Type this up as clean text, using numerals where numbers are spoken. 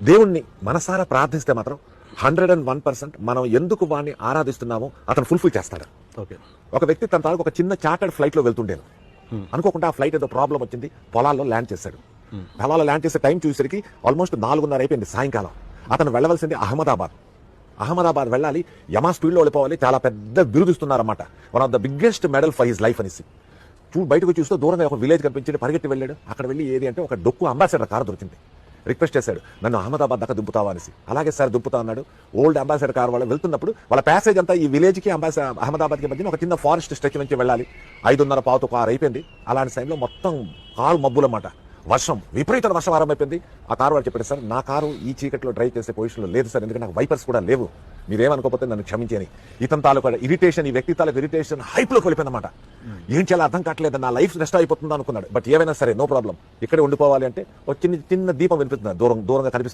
దేవుణ్ణి మనసారా ప్రార్థిస్తే మాత్రం 101% మనం ఎందుకు వాడిని ఆరాధిస్తున్నామో అతను ఫుల్ఫిల్ చేస్తాడు. ఓకే. ఒక వ్యక్తి తన తాలూకు ఒక చిన్న చార్టర్డ్ ఫ్లైట్ లో వెళ్తుండేను. అనుకోకుండా ఆ ఫ్లైట్ ఏదో ప్రాబ్లం వచ్చింది, పొలాల్లో ల్యాండ్ చేశాడు. పొలాల్లో ల్యాండ్ చేసే టైం చూసేసరికి ఆల్మోస్ట్ 4:30 అయిపోయింది సాయంకాలం. అతను వెళ్ళవలసింది అహ్మదాబాద్ వెళ్ళాలి, యమా స్పీడ్లో వెళ్ళిపోవాలి. చాలా పెద్ద బిరుదిస్తున్నారన్నమాట, one of the biggest medal for his life అనేసి. బయటకు చూస్తూ దూరంగా ఒక విలేజ్ కనిపించింది, పరిగెట్టి వెళ్ళాడు. అక్కడ వెళ్ళి ఏది అంటే ఒక డొక్కు అంబాసిడర్ కారు దొరికింది. రిక్వెస్ట్ చేశాడు, నన్ను అహ్మదాబాద్ దాకా దింపుతావా అనేసి. అలాగే సార్ దింపుతా అన్నాడు. ఓల్డ్ అంబాసిడర్ కార్ వాళ్ళు వెళ్తున్నప్పుడు వాళ్ళ ప్యాసేజ్ అంతా ఈ విలేజ్కి అహ్మదాబాద్కి మధ్యన ఒక చిన్న ఫారెస్ట్ స్ట్రెచ్ నుంచి వెళ్ళాలి. 5:30 కారు అయిపోయింది. అలాంటి టైంలో మొత్తం కారు మబ్బులన్నమాట, వర్షం, విపరీత వర్షం ఆరంభమైపోయింది. ఆ కారు వాడు చెప్పాడు, సార్ నా కారు ఈ చీకట్లో డ్రైవ్ చేసే పొజిషన్లో లేదు సార్, ఎందుకంటే నాకు వైపర్స్ కూడా లేవు, మీరేమనుకోకపోతే నన్ను క్షమించని. ఇతని తాలూకు ఇరిటేషన్, ఈ వ్యక్తి తాలూకు ఇరిటేషన్ హైప్లోకి వెళ్ళిపోయిందన్నమాట. ఏం చేయాలో అర్థం కావట్లేదు, నా లైఫ్ నష్టం అయిపోతుందా అనుకున్నాడు. బట్ ఏమైనా సరే నో ప్రాబ్లం, ఇక్కడే ఉండిపోవాలి అంటే ఒక చిన్న దీపం వినిపిస్తుంది, దూరంగా కనిపిస్తుంది.